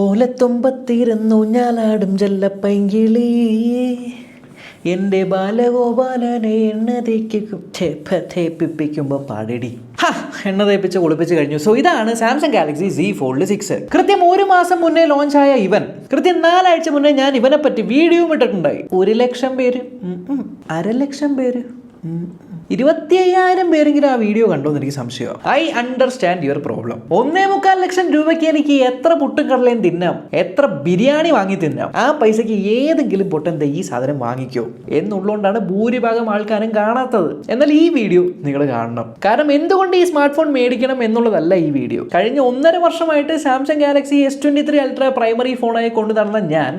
ഓലത്തുമ്പത്തിരുന്നു ഞാലാടും ജല്ലപ്പൈങ്കിളി എൻ്റെ ബാലഗോപാലനെ എണ്ണ തേപ്പിപ്പിക്കുമ്പോൾ പാടിടി എണ്ണ തേപ്പിച്ച് കുളിപ്പിച്ച് കഴിഞ്ഞു. സോ ഇതാണ് സാംസങ് ഗാലക്സി Z Fold 6. കൃത്യം 1 മാസം മുന്നേ ലോഞ്ചായ ഇവൻ, കൃത്യം 4 ആഴ്ച മുന്നേ ഞാൻ ഇവനെ പറ്റി വീഡിയോ ഇട്ടിട്ടുണ്ടായി. 1 ലക്ഷം പേര്, 1/2 ലക്ഷം പേര്, 25,000 പേരെങ്കിലും ആ വീഡിയോ കണ്ടോന്ന് എനിക്ക് സംശയമാണ്. I understand your problem. 1.25 ലക്ഷം രൂപയ്ക്ക് എനിക്ക് എത്ര പുട്ടും കടലയും തിന്നാം, എത്ര ബിരിയാണി വാങ്ങി തിന്നാം, ആ പൈസക്ക് ഏതെങ്കിലും പൊട്ടൻ്റെ ഈ സാധനം വാങ്ങിക്കോ എന്നുള്ളതുകൊണ്ടാണ് ഭൂരിഭാഗം ആൾക്കാരും കാണാത്തത്. എന്നാൽ ഈ വീഡിയോ നിങ്ങൾ കാണണം. കാരണം എന്തുകൊണ്ട് ഈ സ്മാർട്ട് ഫോൺ മേടിക്കണം എന്നുള്ളതല്ല ഈ വീഡിയോ. കഴിഞ്ഞ 1.5 വർഷമായിട്ട് Samsung Galaxy S23 Ultra primary ഫോണായി കൊണ്ടു നടന്ന ഞാൻ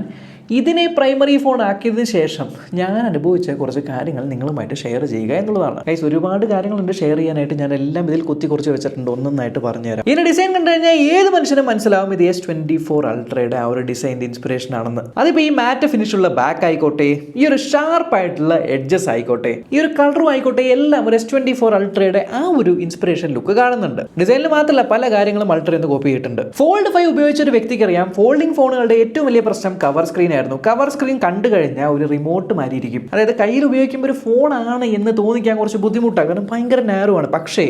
ഇതിനെ പ്രൈമറി ഫോൺ ആക്കിയതിന് ശേഷം ഞാൻ അനുഭവിച്ച കുറച്ച് കാര്യങ്ങൾ നിങ്ങളുമായിട്ട് ഷെയർ ചെയ്യുക എന്നുള്ളതാണ്. ഗൈസ്, ഒരുപാട് കാര്യങ്ങളുണ്ട് ഷെയർ ചെയ്യാനായിട്ട്. ഞാൻ എല്ലാം ഇതിൽ കുറിച്ച് വെച്ചിട്ടുണ്ട്, ഒന്നൊന്നായിട്ട് പറഞ്ഞുതരാം. ഇതിന്റെ ഡിസൈൻ കണ്ടു കഴിഞ്ഞാൽ ഏത് മനുഷ്യനും മനസ്സിലാവും ഇത് S24 അൾട്രയുടെ ആ ഒരു ഡിസൈനിന്റെ ഇൻസ്പിറേഷൻ ആണെന്ന്. അതിപ്പോൾ ഈ മാറ്റ് ഫിനിഷുള്ള ബാക്ക് ആയിക്കോട്ടെ, ഈ ഒരു ഷാർപ്പ് ആയിട്ടുള്ള എഡ്ജസ് ആയിക്കോട്ടെ, ഈ ഒരു കളറും ആയിക്കോട്ടെ, എല്ലാം ഒരു S24 അൾട്രയുടെ ആ ഒരു ഇൻസ്പിറേഷൻ ലുക്ക് കാണുന്നുണ്ട്. ഡിസൈനിൽ മാത്രമല്ല പല കാര്യങ്ങളും അൾട്രയിൽ നിന്ന് കോപ്പി ചെയ്തിട്ടുണ്ട്. Fold 5 ഉപയോഗിച്ച ഒരു വ്യക്തിക്ക് അറിയാം, ഫോൾഡിംഗ് ഫോണുകളുടെ ഏറ്റവും വലിയ പ്രശ്നം കവർ സ്ക്രീൻ. കവർ സ്ക്രീൻ കണ്ടു കഴിഞ്ഞാൽ ഒരു റിമോട്ട് മാതിരി ഇരിക്കും. അതായത് കയ്യിൽ ഉപയോഗിക്കുമ്പോൾ ഒരു ഫോണാണ് എന്ന് തോന്നിക്കാൻ കുറച്ച് ബുദ്ധിമുട്ടാണ്, കാരണം ഭയങ്കര നാരോ ആണ്. പക്ഷേ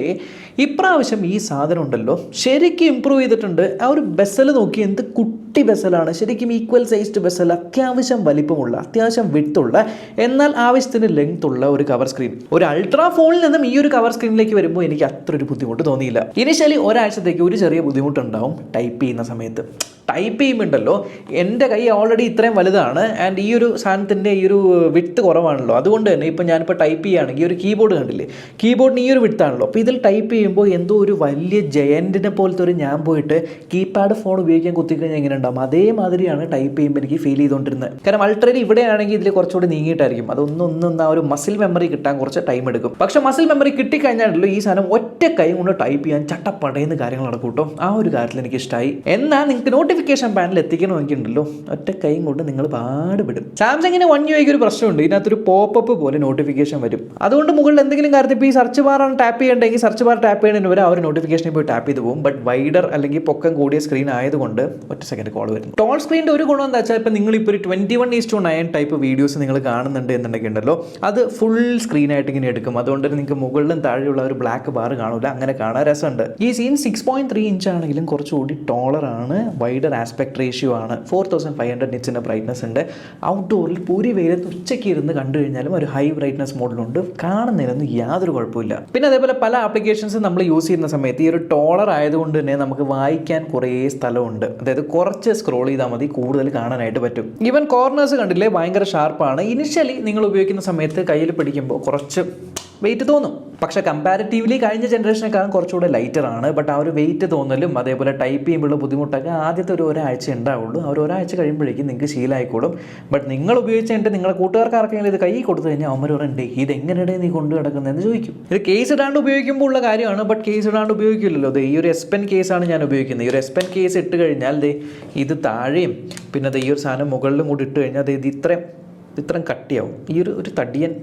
ഇപ്രാവശ്യം ഈ സാധനം ഉണ്ടല്ലോ ശരിക്കും ഇമ്പ്രൂവ് ചെയ്തിട്ടുണ്ട്. ആ ഒരു ബെസൽ നോക്കി, എന്ത് കുട്ടി ബെസലാണ്, ശരിക്കും ഈക്വൽ സൈസ്ഡ് ബെസൽ, അത്യാവശ്യം വലിപ്പമുള്ള, അത്യാവശ്യം വിഡ്ത്തുള്ള, എന്നാൽ ആവശ്യത്തിന് ലെങ്ത് ഉള്ള ഒരു കവർ സ്ക്രീൻ. ഒരു അൾട്രാ ഫോണിൽ നിന്നും ഈ ഒരു കവർ സ്ക്രീനിലേക്ക് വരുമ്പോൾ എനിക്ക് അത്ര ഒരു ബുദ്ധിമുട്ട് തോന്നിയില്ല. ഇനിഷ്യലി ഒരാഴ്ചത്തേക്ക് ഒരു ചെറിയ ബുദ്ധിമുട്ടുണ്ടാവും ടൈപ്പ് ചെയ്യുന്ന സമയത്ത്. ടൈപ്പ് ചെയ്യുമ്പോണ്ടല്ലോ എൻ്റെ കൈ ഓൾറെഡി ഇത്രയും വലുതാണ്, ആൻഡ് ഈ ഒരു സാധനത്തിൻ്റെ ഈ ഒരു വിഡ്ത്ത് കുറവാണല്ലോ. അതുകൊണ്ട് തന്നെ ഇപ്പം ഞാനിപ്പോൾ ടൈപ്പ് ചെയ്യുകയാണെങ്കിൽ ഒരു കീബോർഡ് കണ്ടില്ലേ, കീബോർഡിന് ഈ ഒരു വിഡ്ത്താണല്ലോ. അപ്പോൾ ഇതിൽ ടൈപ്പ് ചെയ്യുമ്പോൾ എന്തോ ഒരു വലിയ ജയൻറ്റിനെ പോലത്തെ ഒരു ഞാൻ പോയിട്ട് കീപാഡ് ഫോൺ ഉപയോഗിക്കാൻ കുത്തിക്കഴിഞ്ഞാൽ എങ്ങനെ ഉണ്ടാകും, അതേമാതിരിയാണ് ടൈപ്പ് ചെയ്യുമ്പോൾ എനിക്ക് ഫീൽ ചെയ്തുകൊണ്ടിരുന്നത്. കാരണം അൾട്രയിൽ ഇവിടെയാണെങ്കിൽ ഇതിൽ കുറച്ചുകൂടി നീങ്ങിയിട്ടായിരിക്കും. അതൊന്നും ആ ഒരു മസിൽ മെമ്മറി കിട്ടാൻ കുറച്ച് ടൈം എടുക്കും. പക്ഷേ മസിൽ മെമ്മറി കിട്ടിക്കഴിഞ്ഞാണല്ലോ ഈ സാധനം ഒറ്റ കൈ കൊണ്ട് ടൈപ്പ് ചെയ്യാൻ ചട്ടപ്പടയുന്ന കാര്യങ്ങൾ നടക്കും കേട്ടോ. ആ ഒരു കാര്യത്തിൽ എനിക്ക് ഇഷ്ടമായി. എന്നാൽ നിങ്ങൾക്ക് നോട്ടിഫിക്കേഷൻ പാനൽ എത്തിക്കണമെങ്കിലുണ്ടല്ലോ ഒറ്റ കൈയും കൊണ്ട് നിങ്ങൾ പാടുപെടും. സാംസങ്ങിന് One UI ഒരു പ്രശ്നമുണ്ട്, ഇതിനകത്തൊരു പോപ്പപ്പ് പോലെ നോട്ടിഫിക്കേഷൻ വരും. അതുകൊണ്ട് മുകളിൽ എന്തെങ്കിലും കാര്യത്തിൽ ഇപ്പോൾ ഈ സെർച്ച് ബാറാണ് ടാപ്പ് ചെയ്യേണ്ടെങ്കിൽ സെർച്ച് ബാർ ടാപ്പ് ചെയ്യുന്നതിന് വരെ ആ ഒരു നോട്ടിഫിക്കേഷനിൽ പോയി ടാപ്പ് ചെയ്ത് പോകും. ബട്ട് വൈഡർ അല്ലെങ്കിൽ പൊക്കം കൂടിയ സ്ക്രീൻ ആയതുകൊണ്ട് ഒറ്റ സെക്കൻഡ് കോൾ വരും. ടോൾ സ്ക്രീനിൻ്റെ ഒരു ഗുണം എന്താ വെച്ചാൽ ഇപ്പോൾ നിങ്ങളിപ്പോൾ ഒരു 21:9 ടൈപ്പ് വീഡിയോസ് നിങ്ങൾ കാണുന്നുണ്ട് എന്നുണ്ടെങ്കിൽ ഉണ്ടല്ലോ അത് ഫുൾ സ്ക്രീനായിട്ട് ഇങ്ങനെ എടുക്കും. അതുകൊണ്ട് നിങ്ങൾക്ക് മുകളിലും താഴെയുള്ള ഒരു ബ്ലാക്ക് ബാർ കാണില്ല, അങ്ങനെ കാണാൻ രസമുണ്ട്. ഈ സീൻ 6.3 ഇഞ്ച് ആണെങ്കിലും കുറച്ചുകൂടി ടോളറാണ്, വൈഡർ ആസ്പെക്ട് റേഷ്യോ ആണ്, 4500 നിറ്റ്സിൻ്റെ ബ്രൈറ്റ്നസ് ഉണ്ട്. ഔട്ട്ഡോറിൽ പൂരി വെയിലത്ത് ഉച്ചയ്ക്ക് ഇരുന്ന് കണ്ടു കഴിഞ്ഞാലും ഒരു ഹൈ ബ്രൈറ്റ്നസ് മോഡിലുണ്ട്, കാണുന്നതിനൊന്നും യാതൊരു കുഴപ്പമില്ല. പിന്നെ അതേപോലെ പല ആപ്ലിക്കേഷൻസ് നമ്മൾ യൂസ് ചെയ്യുന്ന സമയത്ത് ഈ ഒരു ടോളർ ആയതുകൊണ്ട് തന്നെ നമുക്ക് വായിക്കാൻ കുറേ സ്ഥലമുണ്ട്. അതായത് കുറച്ച് സ്ക്രോൾ ചെയ്താൽ മതി, കൂടുതൽ കാണാനായിട്ട് പറ്റും. ഈവൻ കോർണേഴ്സ് കണ്ടില്ലേ ഭയങ്കര ഷാർപ്പാണ്. ഇനിഷ്യലി നിങ്ങൾ ഉപയോഗിക്കുന്ന സമയത്ത് കയ്യിൽ പിടിക്കുമ്പോൾ കുറച്ച് വെയിറ്റ് തോന്നും, പക്ഷേ കമ്പാരിറ്റീവ്ലി കഴിഞ്ഞ ജനറേഷനേക്കാളും കുറച്ചുകൂടെ ലൈറ്ററാണ്. ബട്ട് ആ ഒരു വെയിറ്റ് തോന്നലും അതേപോലെ ടൈപ്പ് ചെയ്യുമ്പോഴുള്ള ബുദ്ധിമുട്ടൊക്കെ ആദ്യത്തെ ഒരു ഒരാഴ്ച ഉണ്ടാവുള്ളൂ. ആ ഒരു ഒരാഴ്ച കഴിയുമ്പോഴേക്കും നിങ്ങൾക്ക് ശീലമായിക്കോളും. ബട്ട് നിങ്ങൾ ഉപയോഗിച്ചിട്ട് നിങ്ങളുടെ കൂട്ടുകാർക്ക് ആർക്കെങ്കിലും ഇത് കൈ കൊടുത്തു കഴിഞ്ഞാൽ അവന്മാർ പറയണ്ടേ ഇതെങ്ങനെയാണ് നീ കൊണ്ടു കിടക്കുന്നതെന്ന് ചോദിക്കും. ഇത് കേസ് ഇടാണ്ട് ഉപയോഗിക്കുമ്പോൾ ഉള്ള കാര്യമാണ്, ബട്ട് കേസ് ഇടാണ്ട് ഉപയോഗിക്കില്ലല്ലോ. ഈ ഒരു S Pen കേസാണ് ഞാൻ ഉപയോഗിക്കുന്നത്. ഈ ഒരു S Pen കേസ് ഇട്ട് കഴിഞ്ഞാൽ ഇത് താഴെയും പിന്നെ ഈ ഒരു സാധനം മുകളിലും കൂടി ഇട്ട് കഴിഞ്ഞാൽ ഇത് ഇത്രയും കട്ടിയാവും, ഈ ഒരു തടിയൻ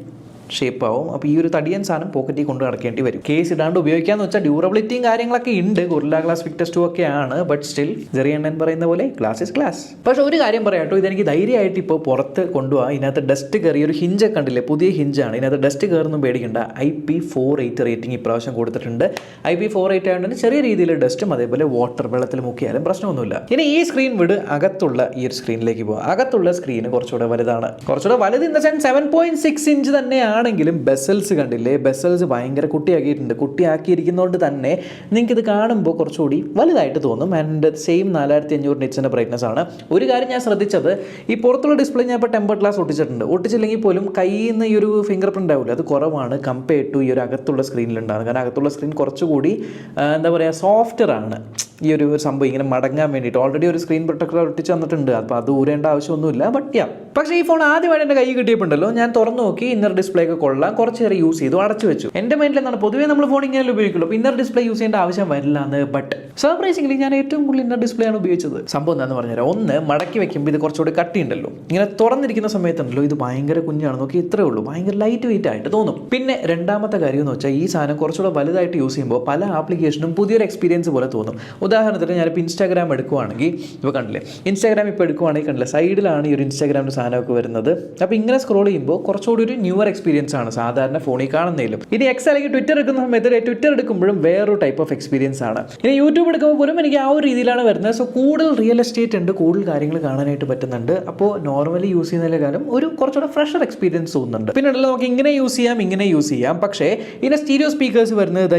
ഷേപ്പ് ആവും. അപ്പോൾ ഈ ഒരു തടിയൻ സാധനം പോക്കറ്റിൽ കൊണ്ട് നടക്കേണ്ടി വരും. കേസ് ഇടാണ്ട് ഉപയോഗിക്കാന്ന് വെച്ചാൽ ഡ്യൂറബിലിറ്റിയും കാര്യങ്ങളൊക്കെ ഉണ്ട്, ഗൊറില്ല ഗ്ലാസ് വിക്ടസ് 2 ഒക്കെ ആണ്. ബട്ട് സ്റ്റിൽ ചെറിയണ്ണൻ പറയുന്ന പോലെ ഗ്ലാസ് ഇസ് ഗ്ലാസ്. പക്ഷേ ഒരു കാര്യം പറയാം കേട്ടോ, ഇതെനിക്ക് ധൈര്യമായിട്ട് ഇപ്പോൾ പുറത്ത് കൊണ്ടുപോകാം. ഇതിനകത്ത് ഡസ്റ്റ് കയറി ഒരു ഹിഞ്ചൊക്കെ കണ്ടില്ലേ, പുതിയ ഹിഞ്ചാണ്. ഇതിനകത്ത് ഡസ്റ്റ് കയറൊന്നും പേടിക്കണ്ട. IP48 റേറ്റിംഗ് ഇപ്രാവശ്യം കൊടുത്തിട്ടുണ്ട്. IP48 ആയതുകൊണ്ട് ചെറിയ രീതിയിൽ ഡസ്റ്റും അതേപോലെ വാട്ടർ വെള്ളത്തിൽ മുക്കിയാലും പ്രശ്നമൊന്നുമില്ല. ഇനി ഈ സ്ക്രീൻ വിട് അകത്തുള്ള ഈ ഒരു സ്ക്രീനിലേക്ക് പോകാം. അകത്തുള്ള സ്ക്രീന് കുറച്ചുകൂടെ വലുതാണ്. കുറച്ചുകൂടെ വലുത് ഇൻ ദ സെൻസ് 7.6 ഇഞ്ച് തന്നെയാണ്. ആണെങ്കിലും ബെസൽസ് കണ്ടില്ലേ, ബെസൽസ് ഭയങ്കര കുട്ടിയാക്കിയിട്ടുണ്ട്. കുട്ടിയാക്കിയിരിക്കുന്നതുകൊണ്ട് തന്നെ നിങ്ങൾക്ക് ഇത് കാണുമ്പോൾ കുറച്ചുകൂടി വലുതായിട്ട് തോന്നും. ആൻഡ് സെയിം 4500 നിറ്റ്സിൻ്റെ ബ്രൈറ്റ്നസ് ആണ്. ഒരു കാര്യം ഞാൻ ശ്രദ്ധിച്ചത്, ഈ പുറത്തുള്ള ഡിസ്പ്ലേ ഞാൻ ഇപ്പോൾ ടെമ്പർ ഗ്ലാസ് ഒട്ടിച്ചിട്ടുണ്ട്. ഒട്ടിച്ചില്ലെങ്കിൽ പോലും കയ്യിൽ നിന്ന് ഈ ഒരു ഫിംഗർ പ്രിൻ്റ് ആവില്ല, അത് കുറവാണ് കമ്പയർഡ് ടു ഈ ഒരു അകത്തുള്ള സ്ക്രീനിലുണ്ടാകുന്നത്. കാരണം അകത്തുള്ള സ്ക്രീൻ കുറച്ചുകൂടി എന്താ പറയുക സോഫ്റ്ററാണ്. ഈ ഒരു സംഭവം ഇങ്ങനെ മടങ്ങാൻ വേണ്ടിയിട്ട് ഓൾറെഡി ഒരു സ്ക്രീൻ പ്രൊട്ടക്ടർ ഒട്ടിച്ച് തന്നിട്ടുണ്ട്. അപ്പോൾ അത് ഊരേണ്ട ആവശ്യമൊന്നുമില്ല. ബട്ട് പക്ഷേ ഈ ഫോൺ ആദ്യമായിട്ട് എൻ്റെ കൈ കിട്ടിയപ്പോണ്ടല്ലോ ഞാൻ തുറന്നു നോക്കി, ഇന്നർ ഡിസ്പ്ലേ ഒക്കെ കൊള്ളാം, കുറച്ച് നേരം യൂസ് ചെയ്തു, അടച്ചു വെച്ചു. എൻ്റെ മൈൻഡിൽ എന്താണ്, പൊതുവേ നമ്മൾ ഫോൺ ഇങ്ങനെ ഉപയോഗിക്കുള്ളൂ, അപ്പോൾ ഇന്നർ ഡിസ്പ്ലേ യൂസ് ചെയ്യേണ്ട ആവശ്യം വരില്ല എന്ന്. ബട്ട് സർപ്രൈസിംഗ്ലി ഞാൻ ഏറ്റവും കൂടുതൽ ഇന്നർ ഡിസ്പ്ലേ ആണ് ഉപയോഗിച്ചത്. സംഭവം എന്താണെന്ന് പറഞ്ഞുതരാം. ഒന്ന്, മടക്കി വെക്കുമ്പോൾ ഇത് കുറച്ചുകൂടി കട്ടിയുണ്ടല്ലോ, ഇങ്ങനെ തുറന്നിരിക്കുന്ന സമയത്തുണ്ടല്ലോ ഇത് ഭയങ്കര കുഞ്ഞാണ്, നോക്കി ഇത്രേ ഉള്ളൂ, ഭയങ്കര ലൈറ്റ് വെയിറ്റ് ആയിട്ട് തോന്നും. പിന്നെ രണ്ടാമത്തെ കാര്യം എന്ന് വെച്ചാൽ ഈ സാധനം കുറച്ചുകൂടെ വലുതായിട്ട് യൂസ് ചെയ്യുമ്പോൾ പല ആപ്ലിക്കേഷനും പുതിയൊരു എക്സ്പീരിയൻസ് പോലെ തോന്നും. ഉദാഹരണത്തിന് ഞാനിപ്പോൾ ഇൻസ്റ്റാഗ്രാം എടുക്കുവാണെങ്കിൽ, ഇപ്പോൾ കണ്ടില്ലേ ഇൻസ്റ്റാഗ്രാം ഇപ്പോൾ എടുക്കുവാണെങ്കിൽ കണ്ടില്ലേ സൈഡിലാണ് ഈ ഒരു ഇൻസ്റ്റാഗ്രാമിൻ്റെ സാധനമൊക്കെ വരുന്നത്. അപ്പോൾ ഇങ്ങനെ സ്ക്രോൾ ചെയ്യുമ്പോൾ കുറച്ചുകൂടി ഒരു ന്യൂവർ എക്സ്പീരിയൻസ് ആണ് സാധാരണ ഫോണിൽ കാണുന്നതിലും. ഇനി എക്സ് അല്ലെങ്കിൽ ട്വിറ്റർ എടുക്കുന്ന സമയത്ത് ട്വിറ്റർ എടുക്കുമ്പോഴും വേറൊരു ടൈപ്പ് ഓഫ് എക്സ്പീരിയൻസ് ആണ്. ഇനി യൂട്യൂബ് എടുക്കുമ്പോൾ പോലും എനിക്ക് ആ ഒരു രീതിയിലാണ് വരുന്നത്. സോ കൂടുതൽ റിയൽ എസ്റ്റേറ്റ് ഉണ്ട്, കൂടുതൽ കാര്യങ്ങൾ കാണാനായിട്ട് പറ്റുന്നുണ്ട്. അപ്പോൾ നോർമലി യൂസ് ചെയ്യുന്നതിനേക്കാളും ഒരു കുറച്ചുകൂടെ ഫ്രഷർ എക്സ്പീരിയൻസ് തോന്നുന്നുണ്ട്. പിന്നെ നമുക്ക് ഇങ്ങനെ യൂസ് ചെയ്യാം, ഇങ്ങനെ യൂസ് ചെയ്യാം. പക്ഷേ ഇതിന് സ്റ്റീരിയോ സ്പീക്കേഴ്സ് വരുന്നത്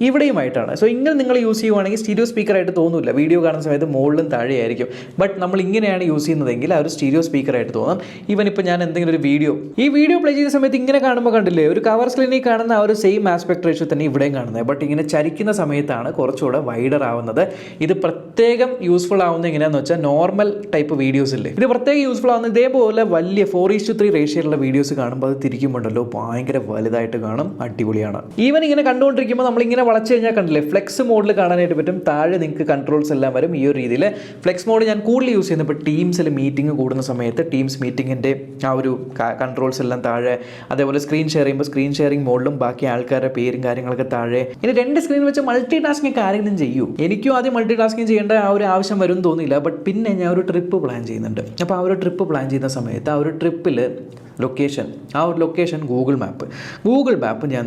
ഇവിടെയുമായിട്ടാണ്. സോ ഇങ്ങനെ നിങ്ങൾ യൂസ് ചെയ്യുവാണെങ്കിൽ സ്റ്റീരിയോ സ്പീക്കറായിട്ട് തോന്നില്ല, വീഡിയോ കാണുന്ന സമയത്ത് മുകളിലും താഴെയായിരിക്കും. ബട്ട് നമ്മൾ ഇങ്ങനെയാണ് യൂസ് ചെയ്യുന്നതെങ്കിൽ ആ ഒരു സ്റ്റീരിയോ സ്പീക്കറായിട്ട് തോന്നാം. ഈവൻ ഇപ്പോൾ ഞാൻ എന്തെങ്കിലും ഒരു വീഡിയോ പ്ലേ ചെയ്യുന്ന സമയത്ത് ഇങ്ങനെ കാണുമ്പോൾ കണ്ടില്ലേ ഒരു കവർ സ്ക്രീനിൽ കാണുന്ന ആ ഒരു സെയിം ആസ്പെക്ട് റേഷ്യോ തന്നെ ഇവിടെയും കാണുന്നത്. ബട്ട് ഇങ്ങനെ ചരിക്കുന്ന സമയത്താണ് കുറച്ചുകൂടെ വൈഡർ ആവുന്നത്. ഇത് പ്രത്യേകം യൂസ്ഫുൾ ആവുന്നത് എങ്ങനെയാണെന്ന് വെച്ചാൽ നോർമൽ ടൈപ്പ് വീഡിയോസ് ഇല്ലേ, ഇത് പ്രത്യേകം യൂസ്ഫുൾ ആവുന്നത് ഇതേപോലെ വലിയ 4:3 റേഷ്യോയിലുള്ള വീഡിയോസ് കാണുമ്പോൾ അത് തിരിക്കുമ്പോണ്ടല്ലോ ഭയങ്കര വലുതായിട്ട് കാണും, അടിപൊളിയാണ്. ഈവൻ ഇങ്ങനെ കണ്ടുകൊണ്ടിരിക്കുമ്പോൾ നമ്മളിങ്ങനെ വളച്ചു കഴിഞ്ഞാൽ കണ്ടില്ലേ ഫ്ലെക്സ് മോഡിൽ കാണാനായിട്ട് പറ്റും. താഴെ നിങ്ങൾക്ക് കൺട്രോൾസ് എല്ലാം വരും ഈ ഒരു രീതിയിൽ. ഫ്ലെക്സ് മോഡ് ഞാൻ കൂടുതൽ യൂസ് ചെയ്യുന്നത് ഇപ്പോൾ ടീംസിൽ മീറ്റിംഗ് കൂടുന്ന സമയത്ത് ടീംസ് മീറ്റിങ്ങിൻ്റെ ആ ഒരു കൺട്രോൾസ് എല്ലാം താഴെ. അതേപോലെ സ്ക്രീൻ ഷെയർ ചെയ്യുമ്പോൾ സ്ക്രീൻ ഷെയറിംഗ് മോഡിലും ബാക്കി ആൾക്കാരുടെ പേരും കാര്യങ്ങളൊക്കെ താഴെ. ഇനി 2 സ്ക്രീൻ വെച്ച് മൾട്ടി ടാസ്കിങ് ഒക്കെ ആരെങ്കിലും ചെയ്യൂ. എനിക്കും ആദ്യം മൾട്ടി ടാസ്കിങ് ചെയ്യേണ്ട ആ ഒരു ആവശ്യം വരും തോന്നിയില്ല. ബട്ട് പിന്നെ ഞാൻ ഒരു ട്രിപ്പ് പ്ലാൻ ചെയ്യുന്നുണ്ട്. അപ്പോൾ ആ ഒരു ട്രിപ്പ് പ്ലാൻ ചെയ്യുന്ന സമയത്ത് ആ ഒരു ട്രിപ്പിൽ ലൊക്കേഷൻ ഗൂഗിൾ മാപ്പ് ഞാൻ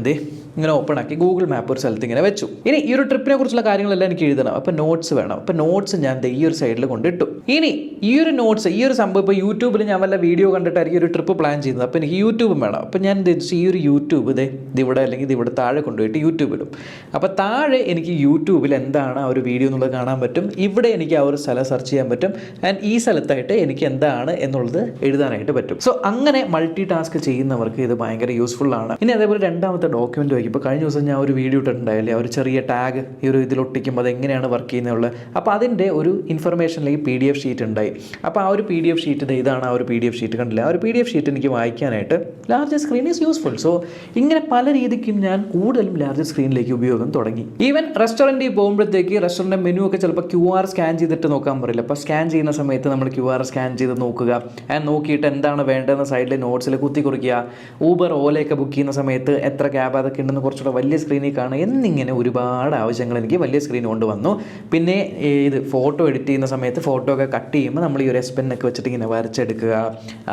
ഇങ്ങനെ ഓപ്പൺ ആക്കി ഗൂഗിൾ മാപ്പ് ഒരു സ്ഥലത്ത് ഇങ്ങനെ വെച്ചു. ഇനി ഈ ഒരു ട്രിപ്പിനെ കുറിച്ചുള്ള കാര്യങ്ങളെല്ലാം എനിക്ക് എഴുതണം. അപ്പോൾ നോട്ട്സ് വേണം. അപ്പോൾ നോട്ട്സ് ഞാൻ ഈ ഒരു സൈഡിൽ കൊണ്ടിട്ടു. ഇനി ഈ ഒരു നോട്ട്സ് ഈ ഒരു സംഭവം ഇപ്പോൾ യൂട്യൂബിൽ ഞാൻ വല്ല വീഡിയോ കണ്ടിട്ടായിരിക്കും ഒരു ട്രിപ്പ് പ്ലാൻ ചെയ്യുന്നത്. അപ്പോൾ എനിക്ക് യൂട്യൂബും വേണം. അപ്പോൾ ഞാൻ ഈ ഒരു യൂട്യൂബ് ഇതിവിടെ അല്ലെങ്കിൽ ഇതിവിടെ താഴെ കൊണ്ടുപോയിട്ട് യൂട്യൂബിലും. അപ്പോൾ താഴെ എനിക്ക് യൂട്യൂബിൽ എന്താണ് ആ ഒരു വീഡിയോ എന്നുള്ളത് കാണാൻ പറ്റും. ഇവിടെ എനിക്ക് ആ ഒരു സ്ഥലം സെർച്ച് ചെയ്യാൻ പറ്റും. ആൻഡ് ഈ സ്ഥലത്തായിട്ട് എനിക്ക് എന്താണ് എന്നുള്ളത് എഴുതാനായിട്ട് പറ്റും. സോ അങ്ങനെ മൾട്ടി ടാസ്ക് ചെയ്യുന്നവർക്ക് ഇത് ഭയങ്കര യൂസ്ഫുൾ ആണ്. ഇനി അതേപോലെ രണ്ടാമത്തെ ഡോക്യുമെന്റ് ഇപ്പോൾ കഴിഞ്ഞ ദിവസം ഞാൻ ഒരു വീഡിയോ ഇട്ടിട്ടുണ്ടായില്ലേ, ഒരു ചെറിയ ടാഗ് ഈ ഒരു ഇതിലൊട്ടിക്കുമ്പോൾ അത് എങ്ങനെയാണ് വർക്ക് ചെയ്യുന്നത്. അപ്പോൾ അതിൻ്റെ ഒരു ഇൻഫർമേഷനിലേക്ക് PDF ഷീറ്റ് ഉണ്ടായി. അപ്പോൾ ആ ഒരു PDF ഷീറ്റ് ഇതാണ്. ആ ഒരു PDF ഷീറ്റ് കണ്ടില്ല, ആ ഒരു PDF ഷീറ്റ് എനിക്ക് വായിക്കാനായിട്ട് large screen is useful. So ഇങ്ങനെ പല രീതിക്കും ഞാൻ കൂടുതലും ലാർജ് സ്ക്രീനിലേക്ക് ഉപയോഗം തുടങ്ങി. ഈവൻ റെസ്റ്റോറൻറ്റിൽ പോകുമ്പോഴത്തേക്ക് റെസ്റ്റോറൻറ്റ് മെനു ഒക്കെ ചിലപ്പോൾ QR സ്കാൻ ചെയ്തിട്ട് നോക്കാൻ പറയില്ല. അപ്പോൾ സ്കാൻ ചെയ്യുന്ന സമയത്ത് നമ്മൾ QR സ്കാൻ ചെയ്ത് നോക്കുക. ആൻഡ് നോക്കിയിട്ട് എന്താണ് വേണ്ടതെന്ന് സൈഡിൽ നോട്ട്സിൽ കുത്തി കുറിക്കുക. ഊബർ ഓലയൊക്കെ ബുക്ക് ചെയ്യുന്ന സമയത്ത് എത്ര ക്യാബ് അതൊക്കെ ഉണ്ടെന്ന് കുറച്ചുകൂടെ വലിയ സ്ക്രീനിൽ കാണുക എന്നിങ്ങനെ ഒരുപാട് ആവശ്യങ്ങൾ എനിക്ക് വലിയ സ്ക്രീൻ കൊണ്ട് വന്നു. പിന്നെ ഇത് ഫോട്ടോ എഡിറ്റ് ചെയ്യുന്ന സമയത്ത് ഫോട്ടോ ഒക്കെ കട്ട് ചെയ്യുമ്പോൾ നമ്മൾ ഈ ഒരു S Pen ഒക്കെ വെച്ചിട്ട് ഇങ്ങനെ വരച്ചെടുക്കുക.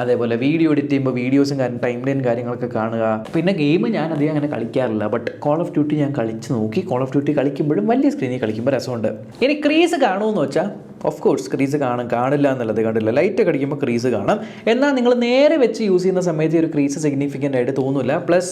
അതേപോലെ വീഡിയോ എഡിറ്റ് ചെയ്യുമ്പോൾ വീഡിയോസും ടൈം ലൈൻ കാര്യങ്ങളൊക്കെ കാണുക. പിന്നെ ഗെയിം ഞാൻ അധികം അങ്ങനെ കളിക്കാറില്ല. ബട്ട് കോൾ ഓഫ് ഡ്യൂട്ടി ഞാൻ കളിച്ച് നോക്കി. കോൾ ഓഫ് ഡ്യൂട്ടി കളിക്കുമ്പോഴും വലിയ സ്ക്രീനിൽ കളിക്കുമ്പോൾ രസമുണ്ട്. ഇനി ക്രീസ് കാണുമെന്ന് വെച്ചാൽ ഓഫ് കോഴ്സ് ക്രീസ് കാണില്ല എന്നുള്ളത് കണ്ടില്ല. ലൈറ്റ് അടിക്കുമ്പോൾ ക്രീസ് കാണാം. എന്നാൽ നിങ്ങൾ നേരെ വെച്ച് യൂസ് ചെയ്യുന്ന സമയത്ത് ഒരു ക്രീസ് സിഗ്നിഫിക്കൻ്റ് ആയിട്ട് തോന്നില്ല. പ്ലസ്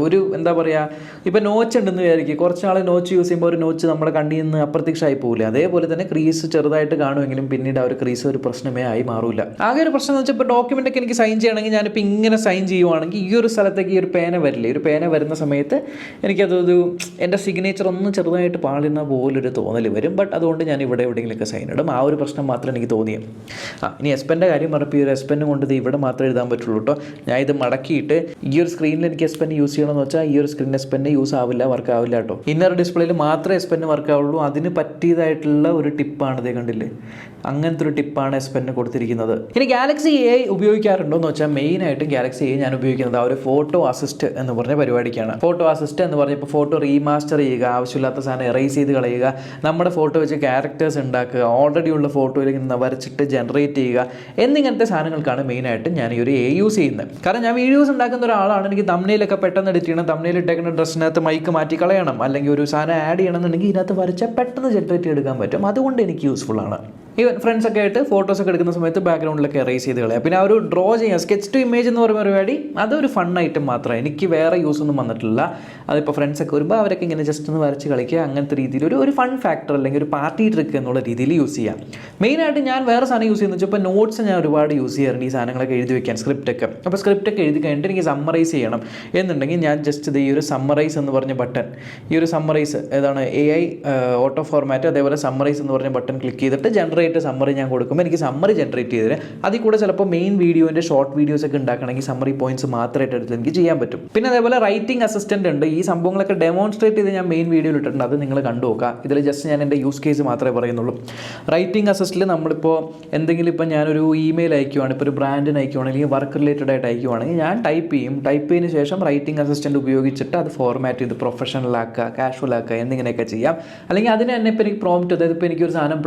ഒരു എന്താ പറയുക, ഇപ്പോൾ നോച്ച് ഉണ്ടെന്ന് വിചാരിക്കും, കുറച്ച് നാൾ നോച്ച് യൂസ് ചെയ്യുമ്പോൾ ഒരു നോച്ച് നമ്മുടെ കണ്ണിൽ നിന്ന് അപ്രത്യക്ഷമായി പോകില്ല. അതേപോലെ തന്നെ ക്രീസ് ചെറുതായിട്ട് കാണുമെങ്കിലും പിന്നീട് ആ ഒരു ക്രീസ് ഒരു പ്രശ്നമേ ആയി മാറില്ല. ആകെ ഒരു പ്രശ്നം എന്ന് വെച്ചാൽ ഇപ്പോൾ ഡോക്യുമെൻ്റ് ഒക്കെ എനിക്ക് സൈൻ ചെയ്യണമെങ്കിൽ ഞാനിപ്പോൾ ഇങ്ങനെ സൈൻ ചെയ്യുവാണെങ്കിൽ ഈ ഒരു സ്ഥലത്തേക്ക് ഈ ഒരു പേന വരില്ലേ, ഒരു പേന വരുന്ന സമയത്ത് എനിക്കതൊരു എൻ്റെ സിഗ്നേച്ചർ ഒന്ന് ചെറുതായിട്ട് പാളുന്ന പോലൊരു തോന്നൽ വരും. ബട്ട് അതുകൊണ്ട് ഞാൻ ഇവിടെ എവിടെയെങ്കിലുമൊക്കെ സൈൻ ഇടും. ആ ഒരു പ്രശ്നം മാത്രം എനിക്ക് തോന്നിയത്. ഇനി S Pen കാര്യം പറഞ്ഞപ്പോൾ ഈ ഒരു S Pen കൊണ്ട് ഇവിടെ മാത്രമേ എഴുതാൻ പറ്റുള്ളൂ കേട്ടോ. ഞാൻ ഇത് മടക്കിയിട്ട് ഈ ഒരു സ്ക്രീനിൽ എനിക്ക് S Pen യൂസ് ചെയ്യണമെന്ന് വെച്ചാൽ ഈ ഒരു സ്ക്രീൻ S Pen യൂസ് ആവില്ല, വർക്ക് ആവില്ല കേട്ടോ. ഇന്നർ ഡിസ്പ്ലേയിൽ മാത്രമേ S Pen വർക്ക് ആവുള്ളൂ. അതിന് പറ്റിയതായിട്ടുള്ള ഒരു ടിപ്പാണ് ഇതേ കണ്ടില്ലേ, അങ്ങനത്തെ ഒരു ടിപ്പാണ് S Pen കൊടുത്തിരിക്കുന്നത്. ഇനി Galaxy AI ഉപയോഗിക്കാറുണ്ടോ എന്ന് വെച്ചാൽ മെയിനായിട്ടും Galaxy AI ഞാൻ ഉപയോഗിക്കുന്നത് ആ ഒരു ഫോട്ടോ അസിസ്റ്റ് എന്ന് പറഞ്ഞ പരിപാടിക്കാണ്. ഫോട്ടോ അസിസ്റ്റ് എന്ന് പറഞ്ഞപ്പോൾ ഫോട്ടോ റീമാസ്റ്റർ ചെയ്യുക, ആവശ്യമില്ലാത്ത സാധനം എറേസ് ചെയ്ത് കളയുക, നമ്മുടെ ഫോട്ടോ വെച്ച് ക്യാരക്ടേഴ്സ് ഉണ്ടാക്കുക, ഓൾറെഡി ഉള്ള ഫോട്ടോയിൽ നിന്ന് വരച്ചിട്ട് ജനറേറ്റ് ചെയ്യുക എന്നിങ്ങനത്തെ സാധനങ്ങൾക്കാണ് മെയിനായിട്ട് ഞാൻ ഈ ഒരു AI യൂസ് ചെയ്യുന്നത്. കാരണം ഞാൻ വീഡിയോസ് ഉണ്ടാക്കുന്ന ഒരാളാണ്. എനിക്ക് തംബ്നെയിലൊക്കെ പെട്ടെന്ന് എഡിറ്റ് ചെയ്യണം, തംബ്നെയിൽ ഇട്ടേക്കുന്ന ഡ്രസ്സിനകത്ത് മൈക്ക് മാറ്റി കളയണം, അല്ലെങ്കിൽ ഒരു സാധനം ആഡ് ചെയ്യണമെന്നുണ്ടെങ്കിൽ ഇതിനകത്ത് വരച്ചാൽ പെട്ടെന്ന് ജനറേറ്റ് എടുക്കാൻ പറ്റും. അതുകൊണ്ട് എനിക്ക് യൂസ്ഫുൾ ആണ്. ഈവൻ ഫ്രണ്ട്സൊക്കെ ആയിട്ട് ഫോട്ടോസൊക്കെ എടുക്കുന്ന സമയത്ത് ബാക്ക്ഗ്രൗണ്ടിലൊക്കെ എറേസ് ചെയ്ത് കളയാം. പിന്നെ ആ ഒരു ഡ്രോ ചെയ്യുക, സ്കെച്ച് ടു ഇമേജ് എന്ന് പറയുന്ന പരിപാടി അതൊരു ഫൺ ഐറ്റം മാത്രമേ, എനിക്ക് വേറെ യൂസ് ഒന്നും വന്നിട്ടില്ല. അതിപ്പോൾ ഫ്രണ്ട്സൊക്കെ വരുമ്പോൾ അവരൊക്കെ ഇങ്ങനെ ജസ്റ്റ് ഒന്ന് വരച്ച് കളിക്കുക, അങ്ങനത്തെ രീതിയിൽ ഒരു ഫൺ ഫാക്ടർ അല്ലെങ്കിൽ ഒരു പാർട്ടി ട്രിക്ക് എന്നുള്ള രീതിയിൽ യൂസ് ചെയ്യാം. മെയിനായിട്ട് ഞാൻ വേറെ സാധനം യൂസ് ചെയ്യുന്നത് വെച്ചാൽ ഇപ്പോൾ നോട്ട്സ് ഞാൻ ഒരുപാട് യൂസ് ചെയ്യാറുണ്ട് ഈ സാധനങ്ങളൊക്കെ എഴുതി വെക്കാൻ, സ്ക്രിപ്റ്റൊക്കെ. അപ്പോൾ സ്ക്രിപ്റ്റൊക്കെ എഴുതി കഴിഞ്ഞിട്ട് എനിക്ക് സമ്മറൈസ് ചെയ്യണം എന്നുണ്ടെങ്കിൽ ഞാൻ ജസ്റ്റ് ഈ ഒരു സമ്മറൈസ് എന്ന് പറഞ്ഞ ബട്ടൺ, ഈ ഒരു സമ്മറൈസ് ഏതാണ് AI ഓട്ടോ ഫോർമാറ്റ്, അതേപോലെ സമ്മറൈസ് എന്ന് പറഞ്ഞ ബട്ടൺ ക്ലിക്ക് ചെയ്തിട്ട് ജനറേറ്റ് ജനറേറ്റ് സമ്മറി ഞാൻ കൊടുക്കുമ്പോൾ എനിക്ക് സമ്മറി ജനറേറ്റ് ചെയ്ത് തരും. അതിൽ കൂടെ ചിലപ്പോൾ മെയിൻ വീഡിയോൻ്റെ ഷോർട്ട് വീഡിയോസ് ഒക്കെ ഉണ്ടാക്കണമെങ്കിൽ സമ്മറി പോയിന്റ്സ് മാത്രമായിട്ട് എടുത്ത് എനിക്ക് ചെയ്യാൻ പറ്റും. പിന്നെ അതേപോലെ റൈറ്റിംഗ് അസിസ്റ്റൻ്റ് ഉണ്ട്. ഈ സംഭവങ്ങളൊക്കെ ഡെമോൺസ്ട്രേറ്റ് ചെയ്ത് ഞാൻ മെയിൻ വീഡിയോയിൽ ഇട്ടിട്ടുണ്ട്, അത് നിങ്ങൾ കണ്ടു നോക്കുക. ഇതിൽ ജസ്റ്റ് ഞാൻ എൻ്റെ യൂസ് കേസ് മാത്രമേ പറയുന്നുള്ളൂ. റൈറ്റിംഗ് അസിസ്റ്റിൽ നമ്മളിപ്പോൾ എന്തെങ്കിലും ഇപ്പോൾ ഞാനൊരു ഇമെയിൽ അയക്കുവാണ്, ഇപ്പോൾ ഒരു ബ്രാൻഡിന് അയക്കുവാണെങ്കിൽ വർക്ക് റിലേറ്റഡ് ആയിട്ട് അയക്കുവാണെങ്കിൽ ഞാൻ ടൈപ്പ് ചെയ്തതിന് ശേഷം റൈറ്റിംഗ് അസിസ്റ്റൻ്റ് ഉപയോഗിച്ചിട്ട് അത് ഫോർമാറ്റ് ചെയ്ത് പ്രൊഫഷണൽ ആക്കുക, കാഷ്വൽ ആക്കുക എന്നിങ്ങനെയൊക്കെ ചെയ്യാം. അല്ലെങ്കിൽ അതിന് തന്നെ ഇപ്പോൾ എനിക്ക് പ്രോംപ്റ്റ്, അതായത് ഇപ്പോൾ എനിക്കൊരു സാധനം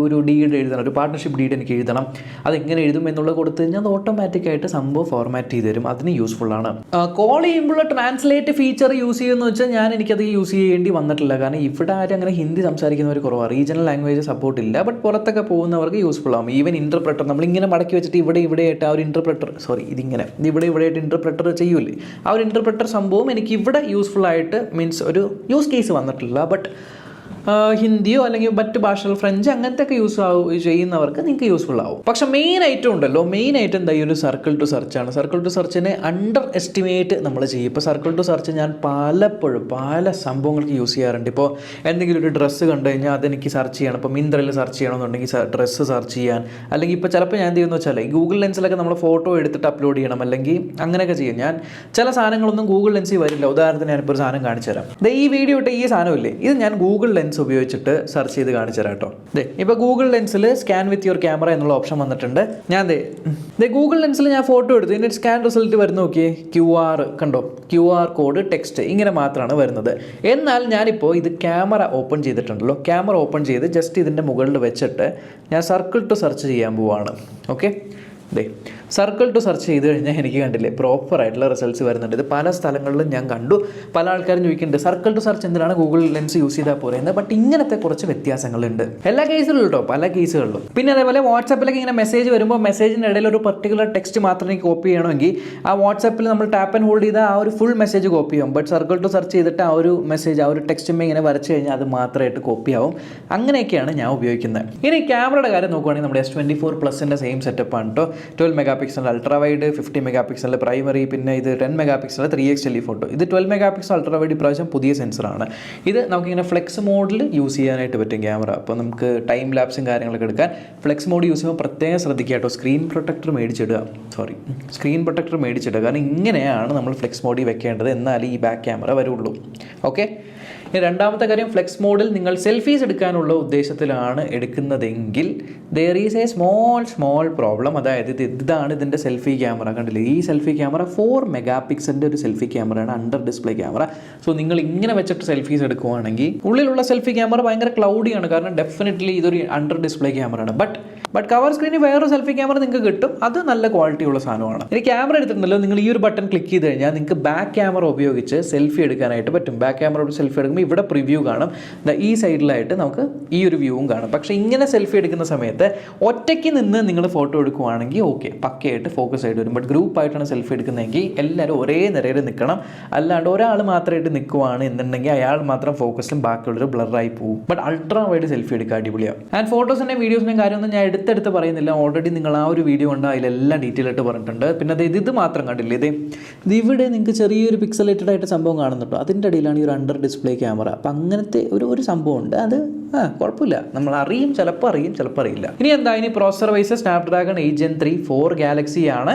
ഒരു ഡീഡ് എഴുതണം, ഒരു പാർട്ട്ണർഷിപ്പ് ഡീഡ് എനിക്ക് എഴുതണം, അതെങ്ങനെ എഴുതും എന്നുള്ളത് കൊടുത്തു കഴിഞ്ഞാൽ അത് ഓട്ടോമാറ്റിക്കായിട്ട് സംഭവം ഫോർമാറ്റ് ചെയ്ത് തരും. അതിന് യൂസ്ഫുൾ ആണ്. കോൾ ചെയ്യുമ്പോൾ ട്രാൻസ്ലേറ്റ് ഫീച്ചർ യൂസ് ചെയ്യുമെന്ന് വെച്ചാൽ എനിക്കത് യൂസ് ചെയ്യേണ്ടി വന്നിട്ടില്ല. കാരണം ഇവിടെ ആരും അങ്ങനെ ഹിന്ദി സംസാരിക്കുന്നവർ കുറവാണ്, റീജിയണൽ ലാംഗ്വേജ് സപ്പോർട്ട് ഇല്ല. ബട്ട് പുറത്തൊക്കെ പോകുന്നവർക്ക് യൂസ്ഫുൾ ആകും. ഈവൻ ഇൻ്റർപ്രറ്റർ നമ്മളിങ്ങനെ മടക്കി വെച്ചിട്ട് ഇവിടെയായിട്ട് ആ ഒരു ഇൻ്റർപ്രറ്റർ ഇവിടെയായിട്ട് ഇൻ്റർപ്രറ്റർ ചെയ്യൂലേ, ആ ഒരു ഇൻ്റർപ്രറ്റർ സംഭവം എനിക്ക് ഇവിടെ യൂസ്ഫുൾ ആയിട്ട് മീൻസ് ഒരു യൂസ് കേസ് വന്നിട്ടില്ല. ബട്ട് ഹിന്ദിയോ അല്ലെങ്കിൽ മറ്റ് ഭാഷകൾ ഫ്രഞ്ച് അങ്ങനത്തെ ഒക്കെ ചെയ്യുന്നവർക്ക് നിങ്ങൾക്ക് യൂസ്ഫുൾ ആവും. പക്ഷെ മെയിൻ ഐറ്റം ഉണ്ടല്ലോ, മെയിൻ ഐറ്റം എന്താ ഈ ഒരു സർക്കിൾ ടു സെർച്ചാണ്. സർക്കിൾ ടു സെർച്ചിനെ അണ്ടർ എസ്റ്റിമേറ്റ് നമ്മൾ ചെയ്യും. ഇപ്പോൾ സർക്കിൾ ടു സെർച്ച് ഞാൻ പലപ്പോഴും പല സംഭവങ്ങൾക്ക് യൂസ് ചെയ്യാറുണ്ട്. ഇപ്പോൾ എന്തെങ്കിലും ഒരു ഡ്രസ്സ് കണ്ടു കഴിഞ്ഞാൽ അതെനിക്ക് സെർച്ച് ചെയ്യണം, ഇപ്പോൾ മിന്ത്രയിൽ സെർച്ച് ചെയ്യണമെന്നുണ്ടെങ്കിൽ ഡ്രസ്സ് സെർച്ച് ചെയ്യാൻ, അല്ലെങ്കിൽ ഇപ്പോൾ ചിലപ്പോൾ ഞാൻ എന്ത് ചെയ്യുന്നു വെച്ചാൽ ഗൂഗിൾ ലെൻസിലൊക്കെ നമ്മൾ ഫോട്ടോ എടുത്തിട്ട് അപ്ലോഡ് ചെയ്യണം, അല്ലെങ്കിൽ അങ്ങനെയൊക്കെ ചെയ്യും. ഞാൻ ചില സാധനങ്ങളൊന്നും ഗൂഗിൾ ലെൻസിൽ വരില്ല. ഉദാഹരണത്തിന് ഞാനിപ്പോൾ ഒരു സാധനം കാണിച്ചു തരാം. ഈ വീഡിയോ ഇട്ട് ഈ സാധനമില്ലേ, ഇത് ഞാൻ ഗൂഗിൾ ലെൻസ് ഉപയോഗിച്ചിട്ട് സെർച്ച് ചെയ്ത് കാണിച്ചു തരാം കേട്ടോ. ഇപ്പോൾ ഗൂഗിൾ ലെൻസിൽ സ്കാൻ വിത്ത് യുവർ ക്യാമറ എന്നുള്ള ഓപ്ഷൻ വന്നിട്ടുണ്ട്. ഞാൻ ഗൂഗിൾ ലെൻസിൽ ഞാൻ ഫോട്ടോ എടുത്തു, ഇതിൻ്റെ സ്കാൻ റിസൾട്ട് വരുന്ന നോക്കിയേ, QR കണ്ടോ, QR കോഡ് ടെക്സ്റ്റ് ഇങ്ങനെ മാത്രമാണ് വരുന്നത്. എന്നാൽ ഞാനിപ്പോൾ ഇത് ക്യാമറ ഓപ്പൺ ചെയ്തിട്ടുണ്ടല്ലോ, ക്യാമറ ഓപ്പൺ ചെയ്ത് ജസ്റ്റ് ഇതിൻ്റെ മുകളിൽ വെച്ചിട്ട് ഞാൻ സർക്കിൾ ടു സെർച്ച് ചെയ്യാൻ പോവാണ്. ഓക്കെ, സർക്കിൾ ടു സെർച്ച് ചെയ്ത് കഴിഞ്ഞാൽ എനിക്ക് കണ്ടില്ലേ പ്രോപ്പറായിട്ടുള്ള റിസൾട്ട്സ് വരുന്നുണ്ട്. ഇത് പല സ്ഥലങ്ങളിലും ഞാൻ കണ്ടു. പല ആൾക്കാരും ചോദിക്കുന്നുണ്ട് സർക്കിൾ ടു സെർച്ച് എന്തിനാണ് ഗൂഗിൾ ലെൻസ് യൂസ് ചെയ്താൽ പോരെയെന്ന്. ബട്ട് ഇങ്ങനത്തെ കുറച്ച് വ്യത്യാസങ്ങളുണ്ട് എല്ലാ കേസുകളിലും കേട്ടോ, പല കേസുകളിലും. പിന്നെ അതേപോലെ വാട്സാപ്പിലൊക്കെ ഇങ്ങനെ മെസ്സേജ് വരുമ്പോൾ മെസ്സേജിൻ്റെ ഇടയിൽ ഒരു പർട്ടിക്കുലർ ടെക്സ്റ്റ് മാത്രം എനിക്ക് കോപ്പി ചെയ്യണമെങ്കിൽ ആ വാട്സാപ്പിൽ നമ്മൾ ടാപ്പ് ആൻഡ് ഹോൾഡ് ചെയ്താൽ ആ ഒരു ഫുൾ മെസ്സേജ് കോപ്പി ആവും. ബട്ട് സർക്കിൾ ടു സെർച്ച് ചെയ്തിട്ട് ആ ഒരു മെസ്സേജ് ആ ഒരു ടെക്സ്റ്റുമ്പോൾ ഇങ്ങനെ വരച്ച് കഴിഞ്ഞാൽ അത് മാത്രമായിട്ട് കോപ്പി ആവും. അങ്ങനെയൊക്കെയാണ് ഞാൻ ഉപയോഗിക്കുന്നത്. ഇനി ക്യാമറയുടെ കാര്യം നോക്കുകയാണെങ്കിൽ നമ്മുടെ S24+ൻ്റെ സെയിം സെറ്റപ്പാണ് കേട്ടോ. 12 mega pixel ultra wide, 50 mega pixel primary, പിന്നെ ഇത് 10 മെഗാ പിക്സൽ 3x ടെലിഫോട്ടോ. ഇത് 12 മെഗാ പിക്സൽ അൾട്രാ വൈഡ് ഇപ്രാവശ്യം പുതിയ സെൻസറാണ്. ഇത് നമുക്കിങ്ങനെ ഫ്ലെക്സ് മോഡിൽ യൂസ് ചെയ്യാനായിട്ട് പറ്റും ക്യാമറ. അപ്പോൾ നമുക്ക് ടൈം ലാപ്സും കാര്യങ്ങളൊക്കെ എടുക്കാൻ ഫ്ലെക്സ് മോഡ് യൂസ് ചെയ്യുമ്പോൾ പ്രത്യേകം ശ്രദ്ധിക്കുക കേട്ടോ. സ്ക്രീൻ പ്രൊട്ടക്ടർ മേടിച്ചിടുക. കാരണം ഇങ്ങനെയാണ് നമ്മൾ ഫ്ലെക്സ് മോഡിൽ വെക്കേണ്ടത്, എന്നാലേ ഈ ബാക്ക് ക്യാമറ വരുള്ളൂ. ഓക്കെ, രണ്ടാമത്തെ കാര്യം, ഫ്ലെക്സ് മോഡിൽ നിങ്ങൾ സെൽഫീസ് എടുക്കാനുള്ള ഉദ്ദേശത്തിലാണ് എടുക്കുന്നതെങ്കിൽ there is A small problem. അതായത് ഇതാണ് ഇതിൻ്റെ സെൽഫി ക്യാമറ, കണ്ടില്ലേ? ഈ സെൽഫി ക്യാമറ 4 മെഗാ പിക്സലിൻ്റെ ഒരു സെൽഫി ക്യാമറയാണ്, അണ്ടർ ഡിസ്പ്ലേ ക്യാമറ. സോ നിങ്ങൾ ഇങ്ങനെ വെച്ചിട്ട് സെൽഫീസ് എടുക്കുവാണെങ്കിൽ ഉള്ളിലുള്ള സെൽഫി ക്യാമറ ഭയങ്കര ക്ലൗഡിയാണ്, കാരണം ഡെഫിനറ്റ്ലി ഇതൊരു അണ്ടർ ഡിസ്പ്ലേ ക്യാമറയാണ്. ബട്ട് കവർ സ്ക്രീനിൽ വേറൊരു സെൽഫി ക്യാമറ നിങ്ങൾക്ക് കിട്ടും, അത് നല്ല ക്വാളിറ്റി ഉള്ള സാധനമാണ്. ഇനി ക്യാമറ എടുത്തിട്ടുണ്ടല്ലോ, നിങ്ങൾ ഈ ഒരു ബട്ടൺ ക്ലിക്ക് ചെയ്ത് കഴിഞ്ഞാൽ നിങ്ങൾക്ക് ബാക്ക് ക്യാമറ ഉപയോഗിച്ച് സെൽഫി എടുക്കാനായിട്ട് പറ്റും. ബാക്ക് ക്യാമറ സെൽഫി എടുക്കുമ്പോൾ ഇവിടെ പ്രിവ്യൂ കാണും, ഈ സൈഡിലായിട്ട് നമുക്ക് ഈ ഒരു വ്യൂവും കാണും. പക്ഷേ ഇങ്ങനെ സെൽഫി എടുക്കുന്ന സമയത്ത് ഒറ്റയ്ക്ക് നിന്ന് നിങ്ങൾ ഫോട്ടോ എടുക്കുവാണെങ്കിൽ ഓക്കെ, പക്കയായിട്ട് ഫോക്കസ് ആയിട്ട് വരും. ബട്ട് ഗ്രൂപ്പായിട്ടാണ് സെൽഫി എടുക്കുന്നതെങ്കിൽ എല്ലാവരും ഒരേ നിരയിൽ നിൽക്കണം. അല്ലാണ്ട് ഒരാൾ മാത്രമായിട്ട് നിൽക്കുവാണ് എന്നുണ്ടെങ്കിൽ അയാൾ മാത്രം ഫോക്കസിലും ബാക്കിയുള്ളൊരു ബ്ലറായി പോകും. ബട്ട് അൾട്രാ വൈഡ് സെൽഫി എടുക്കുക അടിപൊളിയാണ്. ആൻഡ് ഫോട്ടോസിൻ്റെയും വീഡിയോസിൻ്റെയും കാര്യമൊന്നും ഞാൻ എടുത്തെടുത്ത് പറയുന്നില്ല, ഓൾറെഡി നിങ്ങൾ ആ ഒരു വീഡിയോ ഉണ്ട്, അതിലെല്ലാം ഡീറ്റെയിൽ ആയിട്ട് പറഞ്ഞിട്ടുണ്ട്. പിന്നെ അത് ഇത് മാത്രം കണ്ടില്ലേ, ഇത് ഇവിടെ നിങ്ങൾക്ക് ചെറിയൊരു പിക്സലേറ്റഡ് ആയിട്ട് സംഭവം കാണുന്നുണ്ടോ, അതിൻ്റെ ഇടയിലാണ് ഈ ഒരു അണ്ടർ ഡിസ്പ്ലേ ക്യാമറ. അപ്പം അങ്ങനത്തെ ഒരു സംഭവം ഉണ്ട്. അത് കുഴപ്പമില്ല, നമ്മൾ അറിയും, ചിലപ്പോൾ അറിയില്ല. ഇനി എന്താ, ഇനി processor wise Snapdragon 8 Gen 3 4 Galaxy ആണ്.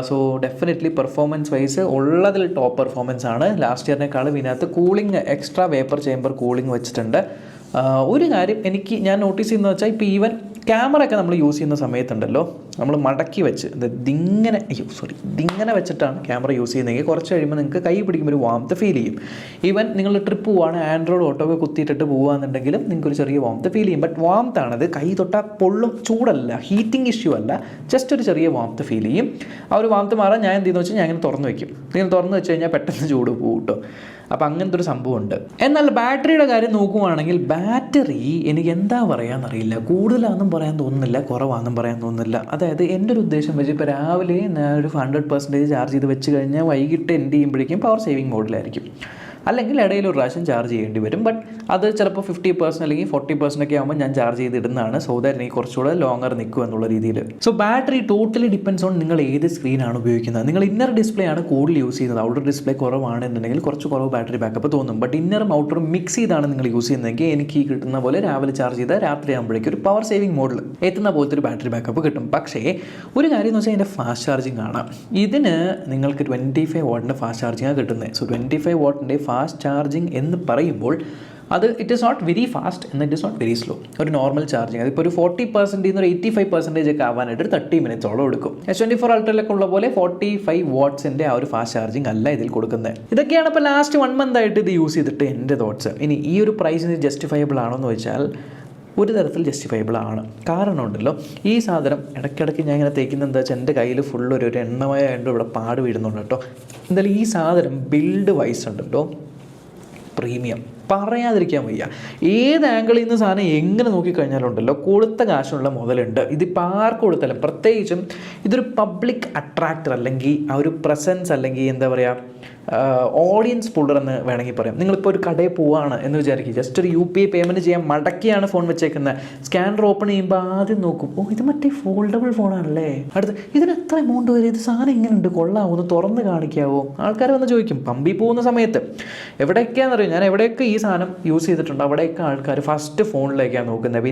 സോ ഡെഫിനറ്റ്ലി പെർഫോമൻസ് വൈസ് ഉള്ളതിൽ ടോപ്പ് പെർഫോമൻസ് ആണ്. ലാസ്റ്റ് ഇയറിനേക്കാളും ഇതിനകത്ത് cooling, extra vapour chamber cooling വെച്ചിട്ടുണ്ട്. ഒരു കാര്യം ഞാൻ നോട്ടീസ് ചെയ്യുന്നത് വെച്ചാൽ ഇപ്പോൾ ഈവൻ ക്യാമറ ഒക്കെ നമ്മൾ യൂസ് ചെയ്യുന്ന സമയത്തുണ്ടല്ലോ, നമ്മൾ മടക്കി വെച്ച് ഇതിങ്ങനെ വെച്ചിട്ടാണ് ക്യാമറ യൂസ് ചെയ്യുന്നതെങ്കിൽ കുറച്ച് കഴിയുമ്പോൾ നിങ്ങൾക്ക് കൈ പിടിക്കുമ്പോൾ ഒരു വാംത്ത് ഫീൽ ചെയ്യും. ഈവൻ നിങ്ങൾ ട്രിപ്പ് പോവുകയാണ്, ആൻഡ്രോയിഡ് ഓട്ടോ ഒക്കെ കുത്തിയിട്ടിട്ട് പോകുകയാണെന്നുണ്ടെങ്കിലും നിങ്ങൾക്കൊരു ചെറിയ വാംത്ത് ഫീൽ ചെയ്യും. ബട്ട് വാംത്താണത്, കൈ തൊട്ടാൽ പൊള്ളും, ചൂടല്ല, ഹീറ്റിംഗ് ഇഷ്യൂ അല്ല, ജസ്റ്റ് ഒരു ചെറിയ വാംത്ത് ഫീൽ ചെയ്യും. ആ ഒരു വാംത്ത് മാറാൻ ഞാൻ എന്തെന്ന് വെച്ചാൽ ഞാൻ ഇങ്ങനെ തുറന്ന് വെക്കും. ഇങ്ങനെ തുറന്ന് വെച്ച് കഴിഞ്ഞാൽ പെട്ടെന്ന് ചൂട് പോകും കേട്ടോ. അപ്പോൾ അങ്ങനത്തെ ഒരു സംഭവമുണ്ട്. എന്നാൽ ബാറ്ററിയുടെ കാര്യം നോക്കുവാണെങ്കിൽ ബാറ്ററി എനിക്ക് എന്താ പറയാമെന്നറിയില്ല. കൂടുതലാണെന്നും പറയാൻ തോന്നുന്നില്ല, കുറവാണെന്നും പറയാൻ തോന്നുന്നില്ല. അതായത് എൻ്റെ ഒരു ഉദ്ദേശം വെച്ച് ഇപ്പോൾ രാവിലെ ഞാൻ ഒരു 100% ചാർജ് ചെയ്ത് വെച്ച് കഴിഞ്ഞാൽ വൈകിട്ട് എൻഡ് ചെയ്യുമ്പോഴേക്കും പവർ സേവിങ് മോഡിലായിരിക്കും. അല്ലെങ്കിൽ ഇടയിൽ ഒരു പ്രാവശ്യം ചാർജ് ചെയ്യേണ്ടി വരും. ബട്ട് അത് ചിലപ്പോൾ 50% അല്ലെങ്കിൽ 40% ഒക്കെ ആകുമ്പോൾ ഞാൻ ചാർജ് ചെയ്തിടുന്നതാണ്. സോ ദാറ്റ് എനിക്ക് കുറച്ചുകൂടെ ലോങ്ങർ നിൽക്കും എന്നുള്ള രീതിയിൽ. So battery totally depends on നിങ്ങൾ ഏത് സ്ക്രീനാണ് ഉപയോഗിക്കുന്നത്. നിങ്ങൾ ഇന്നർ ഡിസ്പ്ലേ ആണ് കൂടുതൽ യൂസ് ചെയ്യുന്നത്, ഔട്ടർ ഡിസ്പ്ലേ കുറവാണെന്നുണ്ടെങ്കിൽ കുറച്ച് കുറവ് ബാറ്ററി ബാക്കപ്പ് തോന്നും. ബട്ട് ഇന്നറും ഔട്ടറും മിക്സ് ചെയ്താണ് നിങ്ങൾ യൂസ് ചെയ്യുന്നതെങ്കിൽ എനിക്ക് കിട്ടുന്ന പോലെ രാവിലെ ചാർജ് ചെയ്താൽ രാത്രി ആകുമ്പോഴേക്കും ഒരു പവർ സേവിങ് മോഡിൽ എത്തുന്ന പോലത്തെ ഒരു ബാറ്ററി ബാക്കപ്പ് കിട്ടും. പക്ഷേ ഒരു കാര്യം എന്ന് വെച്ചാൽ അതിൻ്റെ ഫാസ്റ്റ് ചാർജിങ് ആണ്. ഇതിന് നിങ്ങൾക്ക് 25 വാട്ടിൻ്റെ ഫാസ്റ്റ് ചാർജിങ്ങാണ് കിട്ടുന്നത്. സോ 25 വാട്ടിൻ്റെ ഫാസ്റ്റ് ചാർജിങ് എന്ന് പറയുമ്പോൾ അത് it is not very fast എന്നാൽ it is not very slow. ഒരു നോർമൽ ചാർജിങ് അതിപ്പോൾ ഒരു 40% ഒരു 85% ഒക്കെ ആവാനായിട്ട് ഒരു 30 മിനിറ്റ്സോളം എടുക്കും. S24 അൾട്രയിലൊക്കെ ഉള്ള പോലെ 45 വാട്ട്സിൻ്റെ ആ ഒരു ഫാസ്റ്റ് ചാർജിങ് അല്ല ഇതിൽ കൊടുക്കുന്നത്. ഇതൊക്കെയാണ് ഇപ്പോൾ ലാസ്റ്റ് 1 മന്ത് ആയിട്ട് ഇത് യൂസ് ചെയ്തിട്ട് എൻ്റെ തോട്ട്സ്. ഇനി ഈ ഒരു പ്രൈസിന് ജസ്റ്റിഫയബിൾ ആണോ എന്ന് വെച്ചാൽ ഒരു തരത്തിൽ ജസ്റ്റിഫയബിൾ ആണ്. കാരണം ഉണ്ടല്ലോ, ഈ സാധനം ഇടയ്ക്കിടയ്ക്ക് ഞാൻ ഇങ്ങനെ തേക്കുന്നത് എന്താ വെച്ചാൽ എൻ്റെ കയ്യിൽ ഫുൾ ഒരു എണ്ണമയ ഉണ്ട്, ഇവിടെ പാട് വീഴുന്നുണ്ട് കേട്ടോ. എന്തായാലും ഈ സാധനം ബിൽഡ് വൈസ് ഉണ്ടല്ലോ പ്രീമിയം, പറയാതിരിക്കാൻ വയ്യ. ഏത് ആംഗിളിൽ നിന്ന് സാധനം എങ്ങനെ നോക്കിക്കഴിഞ്ഞാലുണ്ടല്ലോ കൊടുത്ത കാശുള്ള മുതലുണ്ട്. ഇതിപ്പോൾ ആർക്ക് കൊടുത്താലും, പ്രത്യേകിച്ചും ഇതൊരു പബ്ലിക് അട്രാക്ടർ അല്ലെങ്കിൽ ആ ഒരു പ്രസൻസ് അല്ലെങ്കിൽ എന്താ പറയുക ഓഡിയൻസ് പുള്ളർ എന്ന് വേണമെങ്കിൽ പറയാം. നിങ്ങളിപ്പോൾ ഒരു കടയിൽ പോവുകയാണ് എന്ന് വിചാരിക്കും, ജസ്റ്റ് ഒരു UPI പേയ്മെൻറ്റ് ചെയ്യാൻ മടക്കിയാണ് ഫോൺ വെച്ചേക്കുന്നത്. സ്കാനർ ഓപ്പൺ ചെയ്യുമ്പോൾ ആദ്യം നോക്കും, ഓ ഇത് മറ്റേ ഫോൾഡബിൾ ഫോണാണല്ലേ, അടുത്ത് ഇതിന് എത്ര എമൗണ്ട് വരും, ഇത് സാധനം ഇങ്ങനെ ഉണ്ട്, കൊള്ളാമോ, ഒന്ന് തുറന്ന് കാണിക്കാവോ. ആൾക്കാർ വന്ന് ചോദിക്കും പമ്പിൽ പോകുന്ന സമയത്ത്. എവിടെയൊക്കെയാണെന്നറിയോ, ഞാൻ എവിടെയൊക്കെ ഈ സാധനം യൂസ് ചെയ്തിട്ടുണ്ട് അവിടെയൊക്കെ ആൾക്കാർ ഫസ്റ്റ് ഫോണിലേക്കാണ് നോക്കുന്നത്,